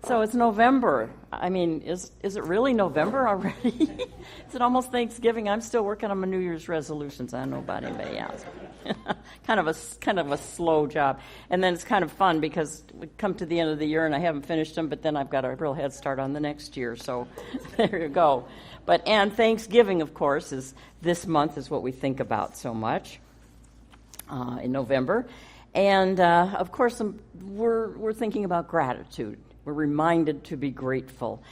So it's November. I mean, is it really November already? Is it almost Thanksgiving? I'm still working on my New Year's resolutions. I don't know about anybody else. kind of a slow job. And then it's kind of fun because we come to the end of the year and I haven't finished them, but then I've got a real head start on the next year. So there you go. And Thanksgiving, of course, is this month is what we think about so much in November. And of course, we're thinking about gratitude. We're reminded to be grateful.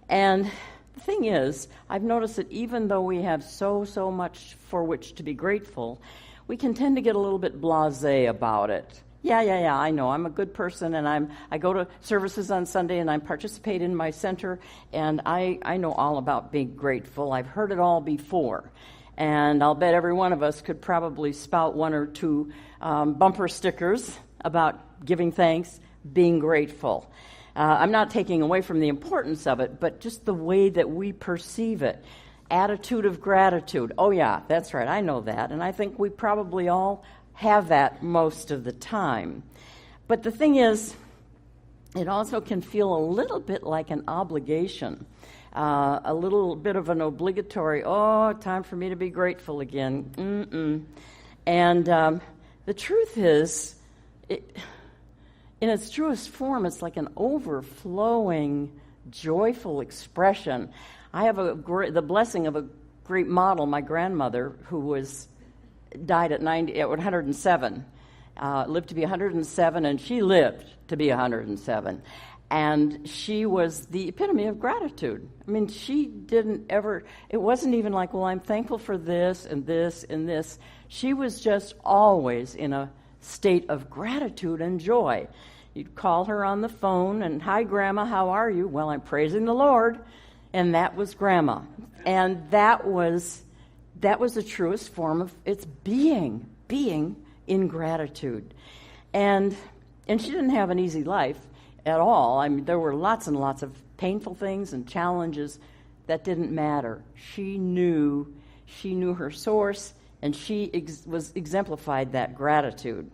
And the thing is, I've noticed that even though we have so much for which to be grateful, we can tend to get a little bit blasé about it. Yeah, I know. I'm a good person, and I go to services on Sunday, and I participate in my center, and I know all about being grateful. I've heard it all before. And I'll bet every one of us could probably spout one or two bumper stickers about giving thanks, being grateful. I'm not taking away from the importance of it, but just the way that we perceive it. Attitude of gratitude. Oh, yeah, that's right. I know that. And I think we probably all have that most of the time. But the thing is, it also can feel a little bit like an obligation, a little bit of an obligatory, time for me to be grateful again. And the truth is, in its truest form, it's like an overflowing, joyful expression. I have the blessing of a great model, my grandmother, who died at 107, lived to be 107, and she lived to be 107. And she was the epitome of gratitude. I mean, she didn't ever, it wasn't even like, well, I'm thankful for this and this and this. She was just always in a state of gratitude and joy. You'd call her on the phone and, hi, Grandma, how are you? Well, I'm praising the Lord. And that was Grandma. And that was the truest form of its being in gratitude. And she didn't have an easy life at all. I mean, there were lots and lots of painful things and challenges that didn't matter. She knew her source, and she was exemplified that gratitude.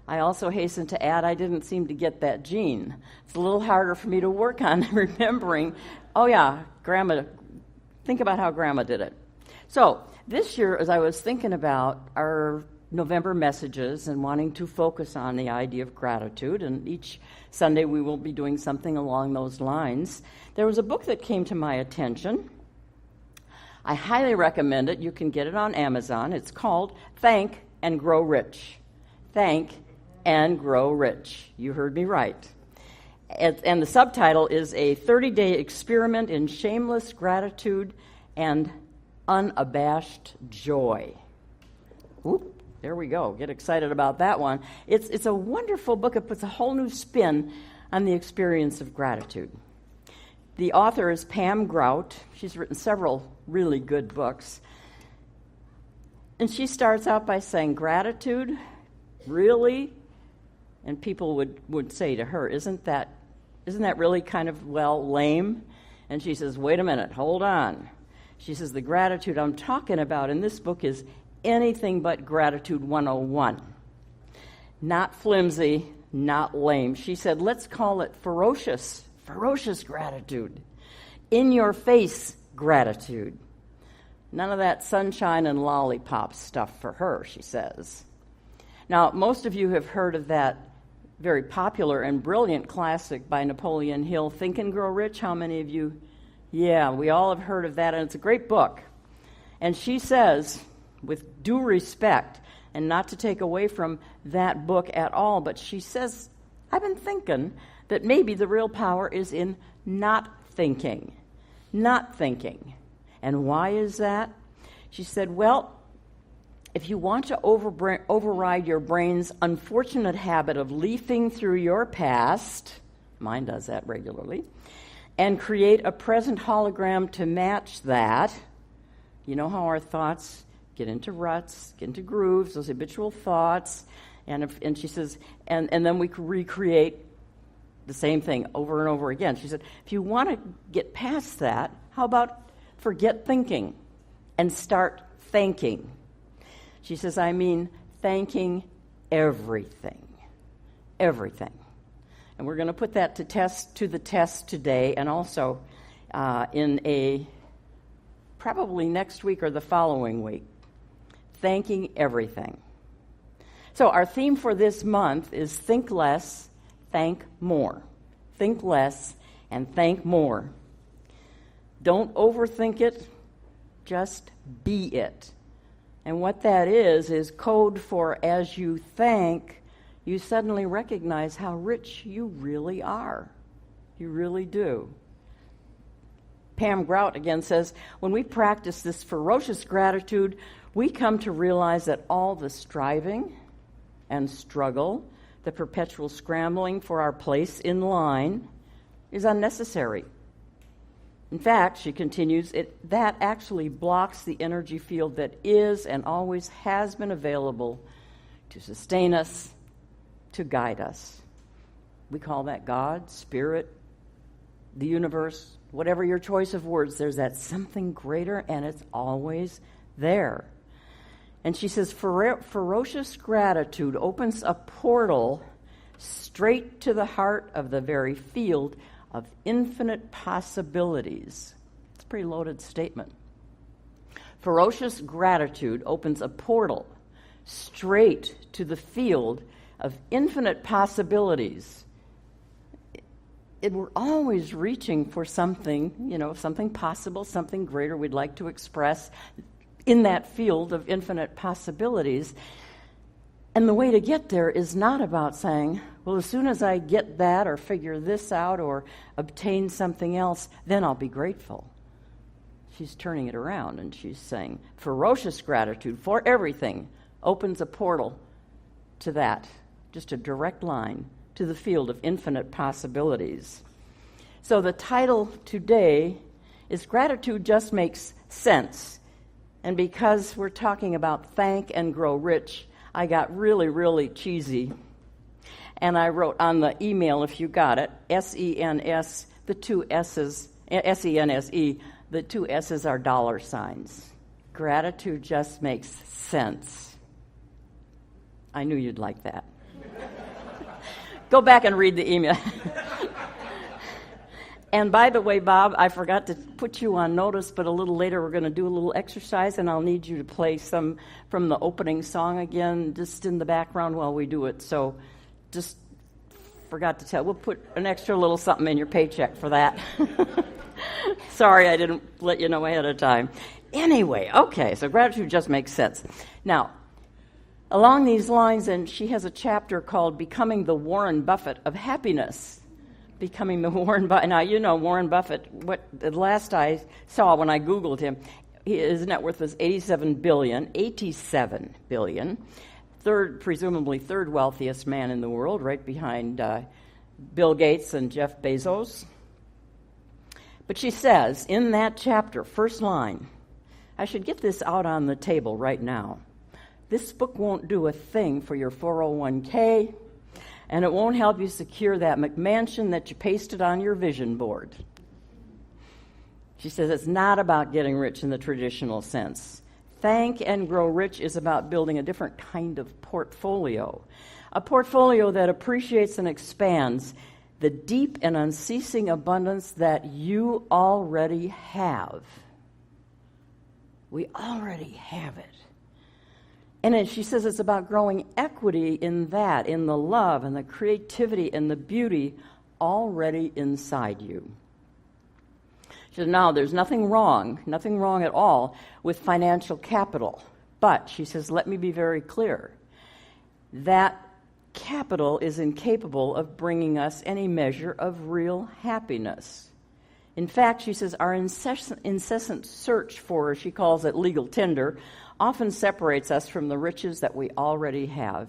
I also hasten to add I didn't seem to get that gene. It's a little harder for me to work on remembering, oh yeah, Grandma, think about how Grandma did it. So this year, as I was thinking about our November messages and wanting to focus on the idea of gratitude, and each Sunday we will be doing something along those lines, there was a book that came to my attention. I highly recommend it. You can get it on Amazon. It's called Think and Grow Rich. Think and Grow Rich. You heard me right. And the subtitle is A 30-Day Experiment in Shameless Gratitude and Unabashed Joy. Whoop, there we go. Get excited about that one. It's a wonderful book. It puts a whole new spin on the experience of gratitude. The author is Pam Grout. She's written several really good books. And she starts out by saying, gratitude? Really? And people would say to her, isn't that really kind of, lame? And she says, wait a minute, hold on. She says, the gratitude I'm talking about in this book is anything but gratitude 101. Not flimsy, not lame. She said, let's call it ferocious gratitude. In your face gratitude. None of that sunshine and lollipop stuff for her, she says. Now, most of you have heard of that very popular and brilliant classic by Napoleon Hill, Think and Grow Rich. How many of you? Yeah, we all have heard of that, and it's a great book. And she says, with due respect, and not to take away from that book at all, but she says, I've been thinking that maybe the real power is in not thinking. Not thinking. And why is that? She said, well, if you want to override your brain's unfortunate habit of leafing through your past, mine does that regularly, and create a present hologram to match that, you know how our thoughts get into ruts, get into grooves, those habitual thoughts, and she says, and then we recreate the same thing over and over again. She said, if you want to get past that, how about forget thinking and start thanking? She says, I mean thanking everything. Everything. And we're going to put that to the test today, and also probably next week or the following week. Thanking everything. So our theme for this month is think less, thank more. Think less and thank more. Don't overthink it, just be it. And what that is code for as you thank, you suddenly recognize how rich you really are. You really do. Pam Grout again says, when we practice this ferocious gratitude, we come to realize that all the striving and struggle, the perpetual scrambling for our place in line, is unnecessary. In fact, she continues, that actually blocks the energy field that is and always has been available to sustain us, to guide us. We call that God, Spirit, the universe, whatever your choice of words. There's that something greater, and it's always there. And she says, ferocious gratitude opens a portal straight to the heart of the very field of infinite possibilities. It's a pretty loaded statement. Ferocious gratitude opens a portal straight to the field of infinite possibilities. We're always reaching for something, something possible, something greater we'd like to express in that field of infinite possibilities. And the way to get there is not about saying, well, as soon as I get that or figure this out or obtain something else, then I'll be grateful. She's turning it around and she's saying, ferocious gratitude for everything opens a portal to that, just a direct line to the field of infinite possibilities. So the title today is Gratitude Just Makes Sense. And because we're talking about thank and grow rich, I got really, really cheesy. And I wrote on the email, if you got it, S-E-N-S, the two S's, S-E-N-S-E, the two S's are dollar signs. Gratitude just makes sense. I knew you'd like that. Go back and read the email. And by the way, Bob, I forgot to put you on notice, but a little later we're going to do a little exercise, and I'll need you to play some from the opening song again, just in the background while we do it. So just forgot to tell. We'll put an extra little something in your paycheck for that. Sorry, I didn't let you know ahead of time. Anyway, okay, so gratitude just makes sense. Now, along these lines, and she has a chapter called Becoming the Warren Buffett of Happiness. Becoming the Warren Buffett. Now, you know Warren Buffett, what the last I saw when I Googled him, his net worth was $87 billion. Presumably third wealthiest man in the world, right behind Bill Gates and Jeff Bezos. But she says in that chapter, first line, I should get this out on the table right now. This book won't do a thing for your 401k, and it won't help you secure that McMansion that you pasted on your vision board. She says it's not about getting rich in the traditional sense. Thank and Grow Rich is about building a different kind of portfolio, a portfolio that appreciates and expands the deep and unceasing abundance that you already have. We already have it. And then she says it's about growing equity in that, in the love and the creativity and the beauty already inside you. She says, now, there's nothing wrong at all with financial capital. But, she says, let me be very clear. That capital is incapable of bringing us any measure of real happiness. In fact, she says, our incessant search for, she calls it legal tinder, often separates us from the riches that we already have.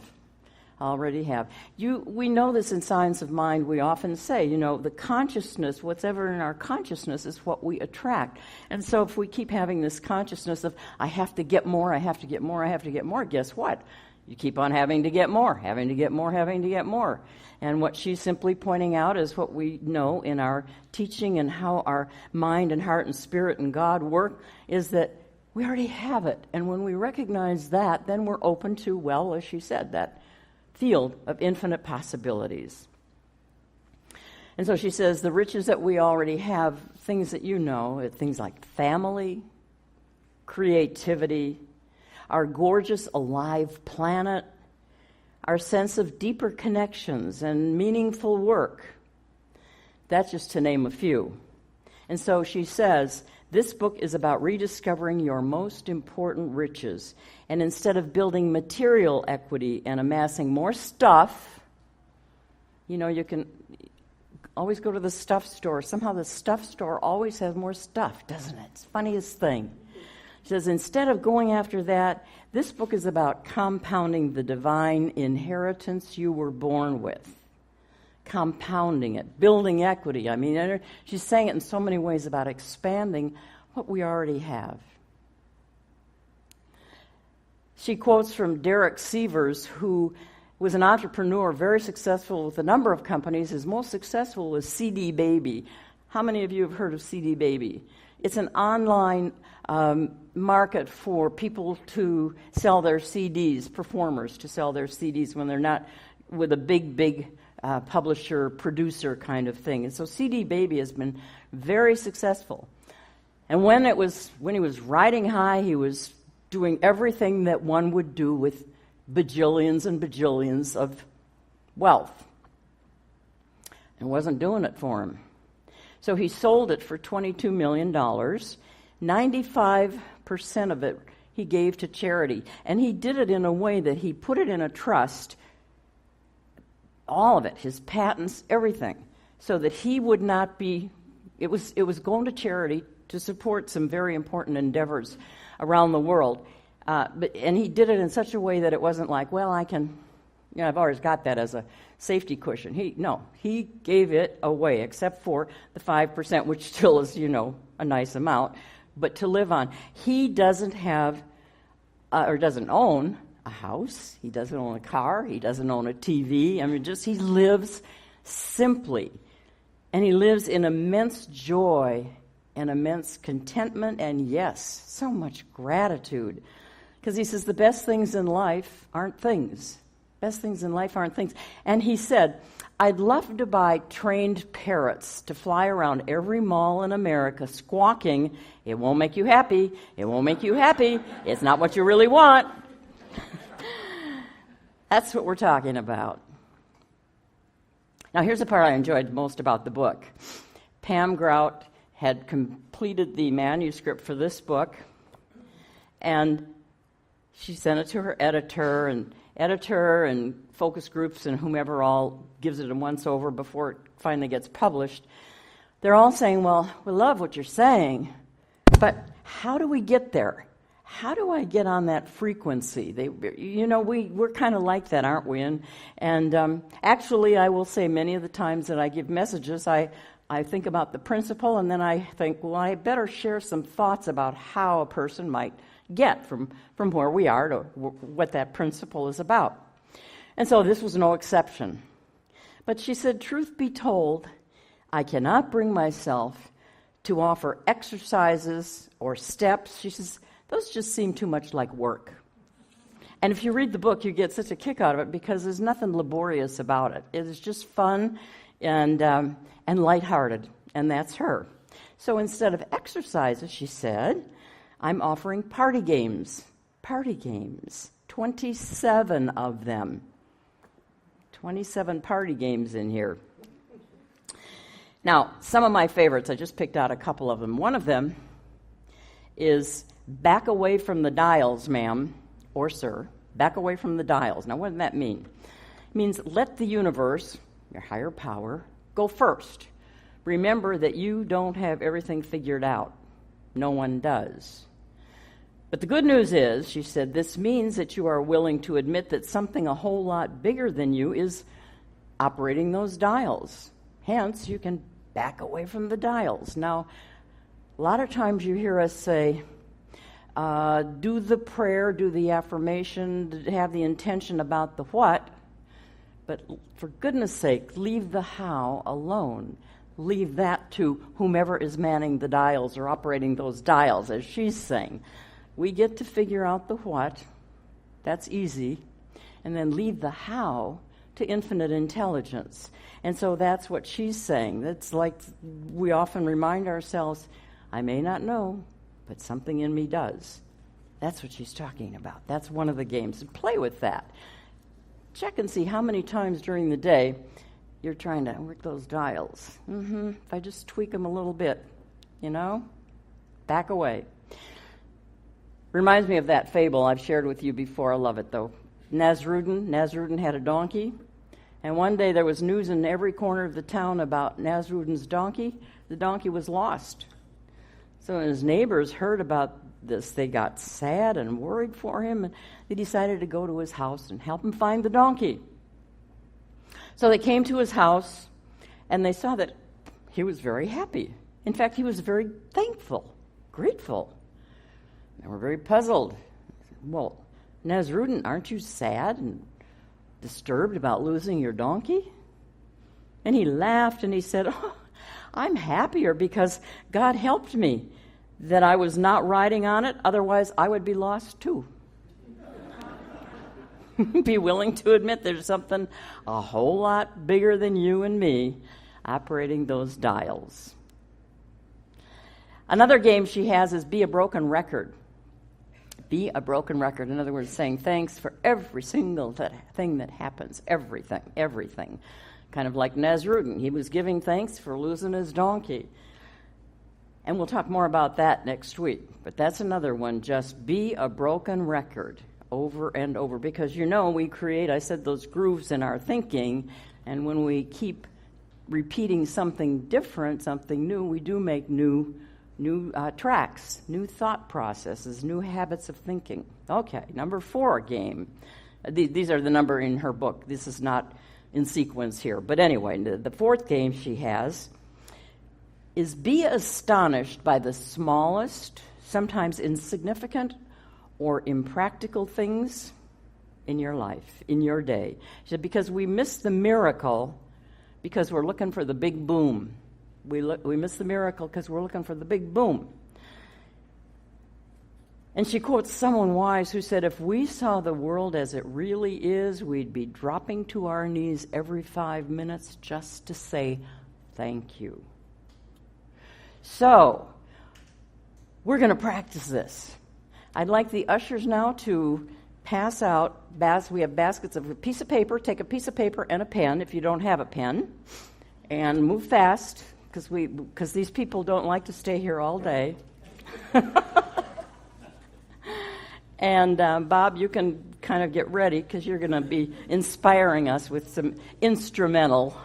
We know this in Science of Mind. We often say, the consciousness, whatever in our consciousness is what we attract. And so if we keep having this consciousness of, I have to get more, guess what? You keep on having to get more. And what she's simply pointing out is what we know in our teaching and how our mind and heart and spirit and God work, is that we already have it. And when we recognize that, then we're open to, well, as she said, that field of infinite possibilities. And so she says, the riches that we already have, things that you know, things like family, creativity, our gorgeous alive planet, our sense of deeper connections and meaningful work. That's just to name a few. And so she says, this book is about rediscovering your most important riches. And instead of building material equity and amassing more stuff, you know, you can always go to the stuff store. Somehow the stuff store always has more stuff, doesn't it? It's the funniest thing. She says, instead of going after that, this book is about compounding the divine inheritance you were born with. Compounding it, building equity. I mean, she's saying it in so many ways about expanding what we already have. She quotes from Derek Sievers, who was an entrepreneur, very successful with a number of companies. His most successful was CD Baby. How many of you have heard of CD Baby? It's an online market for people to sell their CDs, performers to sell their CDs when they're not with a big publisher, producer kind of thing. And so CD Baby has been very successful. And when he was riding high, he was doing everything that one would do with bajillions and bajillions of wealth. And wasn't doing it for him. So he sold it for $22 million. 95% of it he gave to charity. And he did it in a way that he put it in a trust, all of it, his patents, everything, so that he would not be, it was going to charity to support some very important endeavors around the world. And he did it in such a way that it wasn't like, well, I've always got that as a safety cushion. He gave it away, except for the 5%, which still is, a nice amount, but to live on. He doesn't have, or doesn't own a house. He doesn't own a car. He doesn't own a TV. He lives simply. And he lives in immense joy and immense contentment and, yes, so much gratitude. Because he says the best things in life aren't things. Best things in life aren't things. And he said, I'd love to buy trained parrots to fly around every mall in America squawking, it won't make you happy, it won't make you happy, it's not what you really want. That's what we're talking about. Now here's the part I enjoyed most about the book. Pam Grout had completed the manuscript for this book, and she sent it to her editor and focus groups and whomever all gives it a once over before it finally gets published. They're all saying, well, we love what you're saying, but how do we get there? How do I get on that frequency? We're kind of like that, aren't we? And actually, I will say many of the times that I give messages, I think about the principle, and then I think, well, I better share some thoughts about how a person might get from where we are to what that principle is about. And so this was no exception. But she said, truth be told, I cannot bring myself to offer exercises or steps. She says, those just seem too much like work. And if you read the book, you get such a kick out of it because there's nothing laborious about it. It is just fun and lighthearted, and that's her. So instead of exercises, she said, I'm offering party games. 27 of them. 27 party games in here. Now, some of my favorites, I just picked out a couple of them. One of them is back away from the dials, ma'am, or sir. Back away from the dials. Now, what does that mean? It means let the universe, your higher power, go first. Remember that you don't have everything figured out. No one does. But the good news is, she said, this means that you are willing to admit that something a whole lot bigger than you is operating those dials. Hence, you can back away from the dials. Now, a lot of times you hear us say, do the prayer, do the affirmation, have the intention about the what, but for goodness sake, leave the how alone. Leave that to whomever is manning the dials or operating those dials, as she's saying. We get to figure out the what. That's easy. And then leave the how to infinite intelligence. And so that's what she's saying. It's like we often remind ourselves, I may not know, but something in me does. That's what she's talking about. That's one of the games. And play with that. Check and see how many times during the day you're trying to work those dials. If I just tweak them a little bit, back away. Reminds me of that fable I've shared with you before. I love it, though. Nasrudin had a donkey, and one day there was news in every corner of the town about Nasrudin's donkey. The donkey was lost. So when his neighbors heard about this, they got sad and worried for him, and they decided to go to his house and help him find the donkey. So they came to his house, and they saw that he was very happy. In fact, he was very thankful, grateful. They were very puzzled. Well, Nasrudin, aren't you sad and disturbed about losing your donkey? And he laughed and he said, "Oh, I'm happier because God helped me, that I was not riding on it, otherwise I would be lost too." Be willing to admit there's something a whole lot bigger than you and me operating those dials. Another game she has is be a broken record. Be a broken record. In other words, saying thanks for every single thing that happens. Everything. Kind of like Nasrudin. He was giving thanks for losing his donkey. And we'll talk more about that next week. But that's another one. Just be a broken record over and over. Because we create, I said, those grooves in our thinking. And when we keep repeating something different, something new, we do make new tracks, new thought processes, new habits of thinking. Okay, number 4 game. These are the number in her book. This is not in sequence here. But anyway, the 4th game she has is be astonished by the smallest, sometimes insignificant or impractical things in your life, in your day. She said, because we miss the miracle because we're looking for the big boom. We miss the miracle because we're looking for the big boom. And she quotes someone wise who said, if we saw the world as it really is, we'd be dropping to our knees every 5 minutes just to say thank you. So, we're going to practice this. I'd like the ushers now to pass out, we have baskets of a piece of paper. Take a piece of paper and a pen if you don't have a pen. And move fast, because these people don't like to stay here all day. And Bob, you can kind of get ready, because you're going to be inspiring us with some instrumental.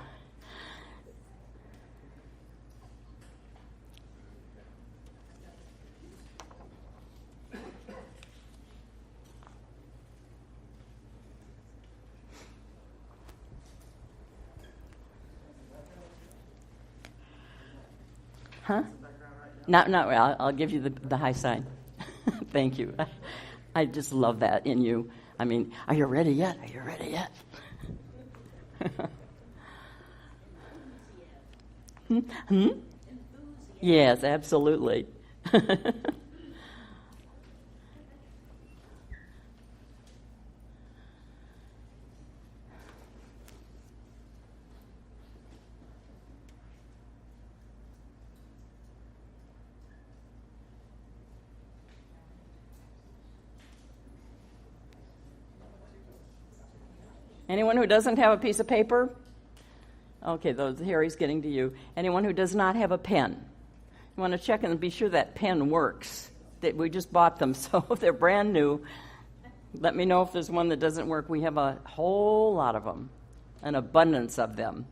Huh? Not I'll give you the high sign. Thank you. I just love that in you. I mean, are you ready yet? Are you ready yet? Yes, absolutely. Anyone who doesn't have a piece of paper? Okay, Harry's getting to you. Anyone who does not have a pen? You want to check and be sure that pen works. We just bought them, so if they're brand new, let me know if there's one that doesn't work. We have a whole lot of them, an abundance of them.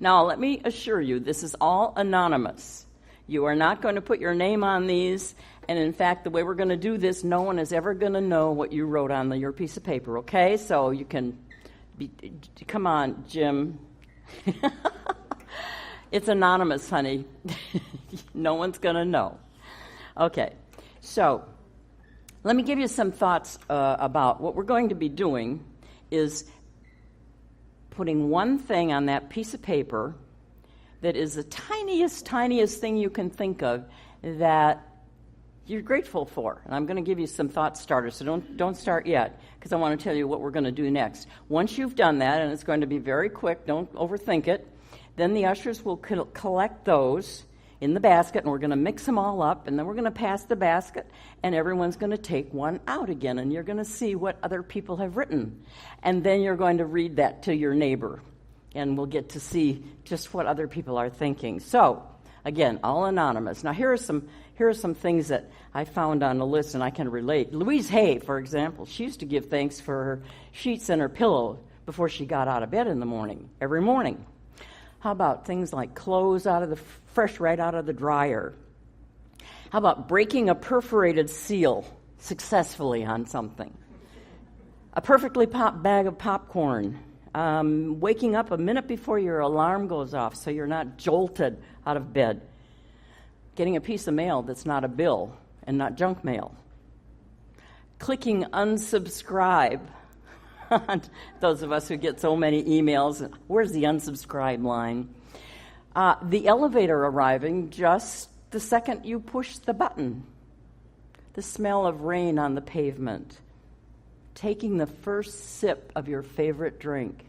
Now, let me assure you, this is all anonymous. You are not going to put your name on these, and in fact, the way we're going to do this, no one is ever going to know what you wrote on your piece of paper, okay? So you can come on, Jim. It's anonymous, honey. No one's going to know. Okay, so let me give you some thoughts about what we're going to be doing is, putting one thing on that piece of paper that is the tiniest thing you can think of that you're grateful for. And I'm going to give you some thought starters, so don't start yet, because I want to tell you what we're going to do next. Once you've done that, and it's going to be very quick, don't overthink it, then the ushers will collect those in the basket, and we're going to mix them all up, and then we're going to pass the basket, and everyone's going to take one out again, and you're going to see what other people have written. And then you're going to read that to your neighbor, and we'll get to see just what other people are thinking. So, again, all anonymous. Now, here are some things that I found on the list, and I can relate. Louise Hay, for example, she used to give thanks for her sheets and her pillow before she got out of bed in the morning, every morning. How about things like clothes fresh right out of the dryer? How about breaking a perforated seal successfully on something? A perfectly popped bag of popcorn. Waking up a minute before your alarm goes off so you're not jolted out of bed. Getting a piece of mail that's not a bill and not junk mail. Clicking unsubscribe. Those of us who get so many emails, where's the unsubscribe line? The elevator arriving just the second you push the button. The smell of rain on the pavement. Taking the first sip of your favorite drink.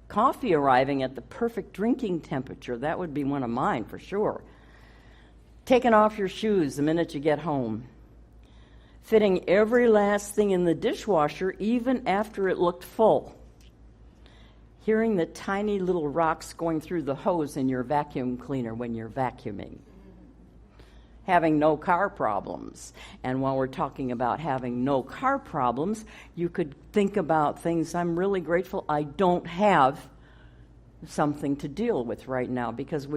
Coffee arriving at the perfect drinking temperature. That would be one of mine for sure. Taking off your shoes the minute you get home. Fitting every last thing in the dishwasher even after it looked full. Hearing the tiny little rocks going through the hose in your vacuum cleaner when you're vacuuming. Having no car problems. And while we're talking about having no car problems, you could think about things. I'm really grateful I don't have something to deal with right now, because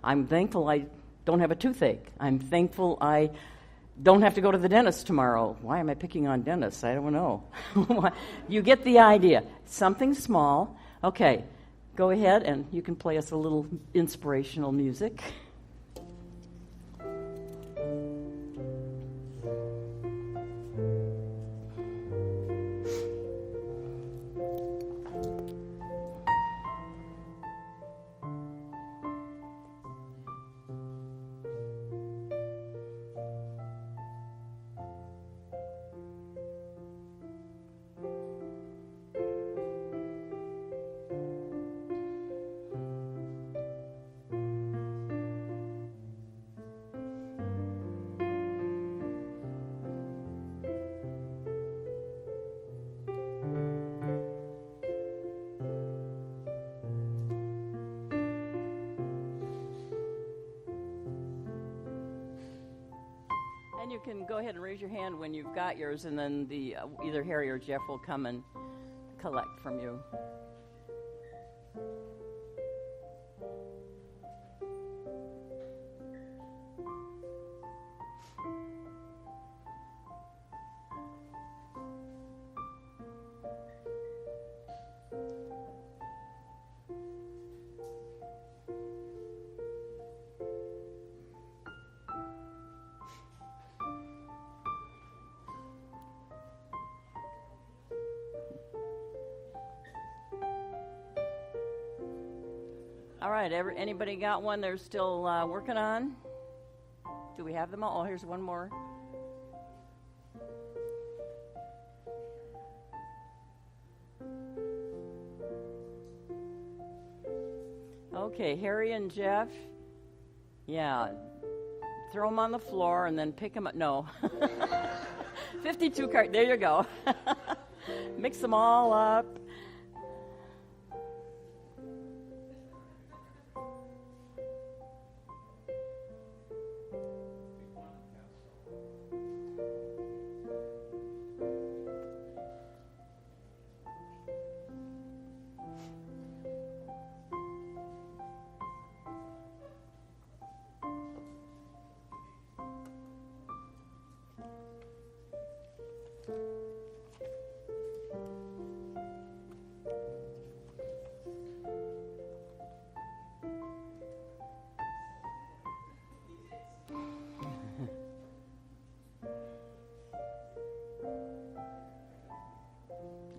I'm thankful I don't have a toothache. I'm thankful I don't have to go to the dentist tomorrow. Why am I picking on dentists? I don't know. You get the idea. Something small. Okay, go ahead and you can play us a little inspirational music. And you can go ahead and raise your hand when you've got yours, and then either Harry or Jeff will come and collect from you. All right, anybody got one they're still working on? Do we have them all? Oh, here's one more. Okay, Harry and Jeff. Yeah, throw them on the floor and then pick them up. No. 52 cards. There you go. Mix them all up.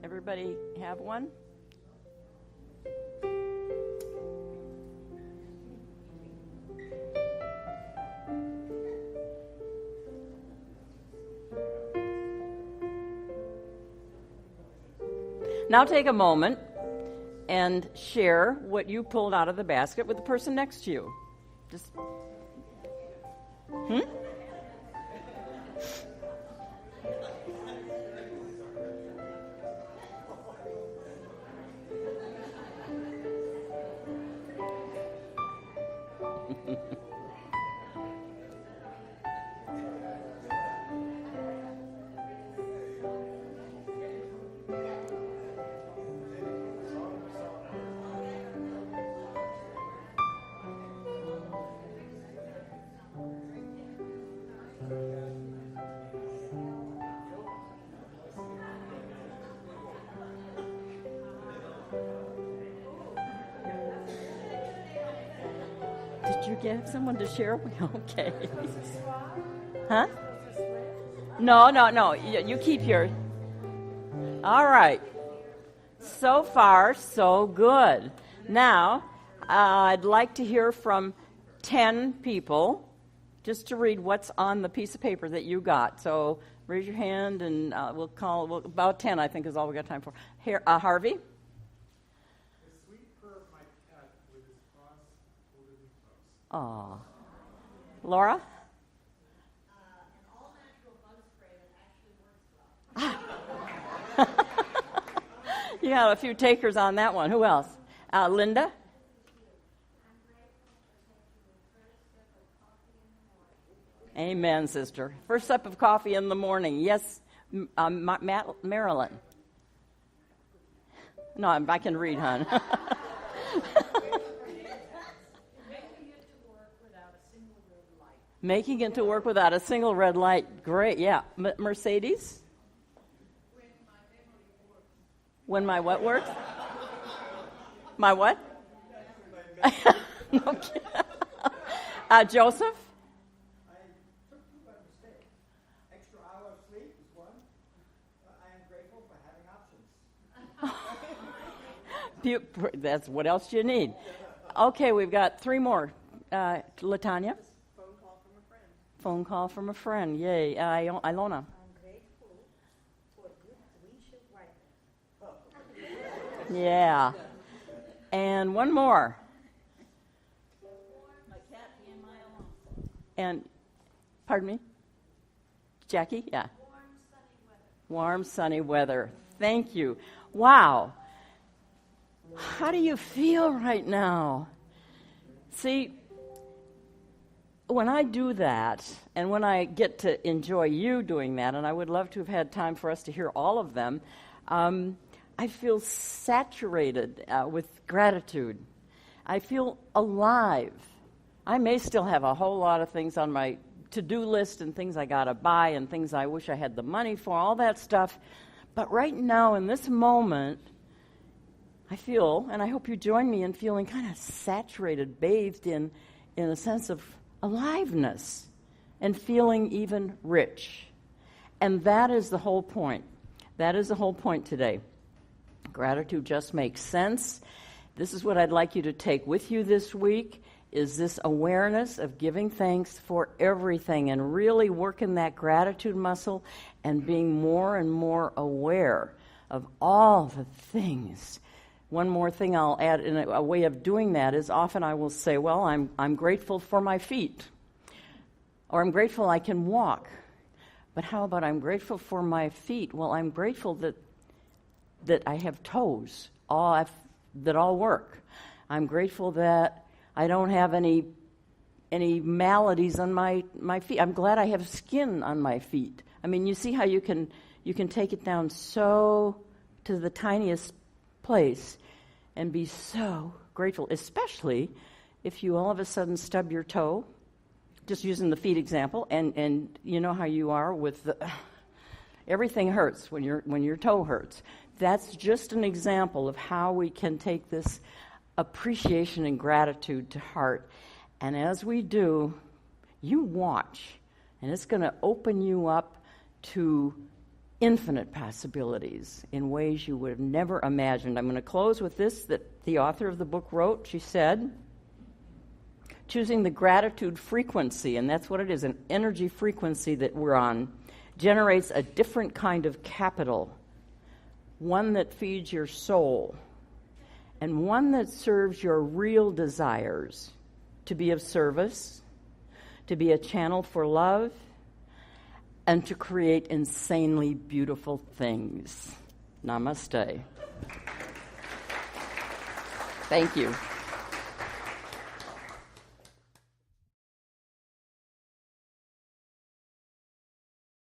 Everybody have one? Now take a moment and share what you pulled out of the basket with the person next to you. Just, did you get someone to share? Okay. Huh? No. You keep yours. All right. So far, so good. Now, I'd like to hear from 10 people just to read what's on the piece of paper that you got. So raise your hand, and we'll call about 10, I think, is all we got time for. Here, Harvey? Oh, Laura? An all-natural bug spray that actually works well. You got a few takers on that one. Who else? Linda? Amen, sister. First sip of coffee in the morning. Yes, Marilyn. No, I can read, hon. Making it to work without a single red light. Great, yeah. Mercedes? When my what works? My what? Okay. Joseph? I took two by mistake. Extra hour of sleep is one. I am grateful for having options. That's what else you need. Okay, we've got 3 more. Latanya? Phone call from a friend. Yay. Ilona? I'm grateful for good windshield wipers. Yeah. And one more. My cat and my own. And, pardon me? Jackie? Yeah. Warm, sunny weather. Thank you. Wow. How do you feel right now? See, when I do that, and when I get to enjoy you doing that, and I would love to have had time for us to hear all of them, I feel saturated with gratitude. I feel alive. I may still have a whole lot of things on my to-do list and things I got to buy and things I wish I had the money for, all that stuff. But right now, in this moment, I feel, and I hope you join me in feeling kind of saturated, bathed in a sense of aliveness and feeling even rich. And that is the whole point. That is the whole point today. Gratitude just makes sense. This is what I'd like you to take with you this week, is this awareness of giving thanks for everything and really working that gratitude muscle and being more and more aware of all the things. One more thing I'll add in a way of doing that is often I will say, well, I'm grateful for my feet, or I'm grateful I can walk. But how about I'm grateful for my feet? Well, I'm grateful that I have toes that all work. I'm grateful that I don't have any maladies on my feet. I'm glad I have skin on my feet. I mean, you see how you can take it down so to the tiniest place and be so grateful, especially if you all of a sudden stub your toe, just using the feet example, and you know how you are with everything hurts when your toe hurts. That's just an example of how we can take this appreciation and gratitude to heart. And as we do, you watch, and it's going to open you up to infinite possibilities in ways you would have never imagined. I'm going to close with this that the author of the book wrote. She said, choosing the gratitude frequency, and that's what it is, an energy frequency that we're on, generates a different kind of capital one that feeds your soul, and one that serves your real desires to be of service, to be a channel for love, and to create insanely beautiful things. Namaste. Thank you.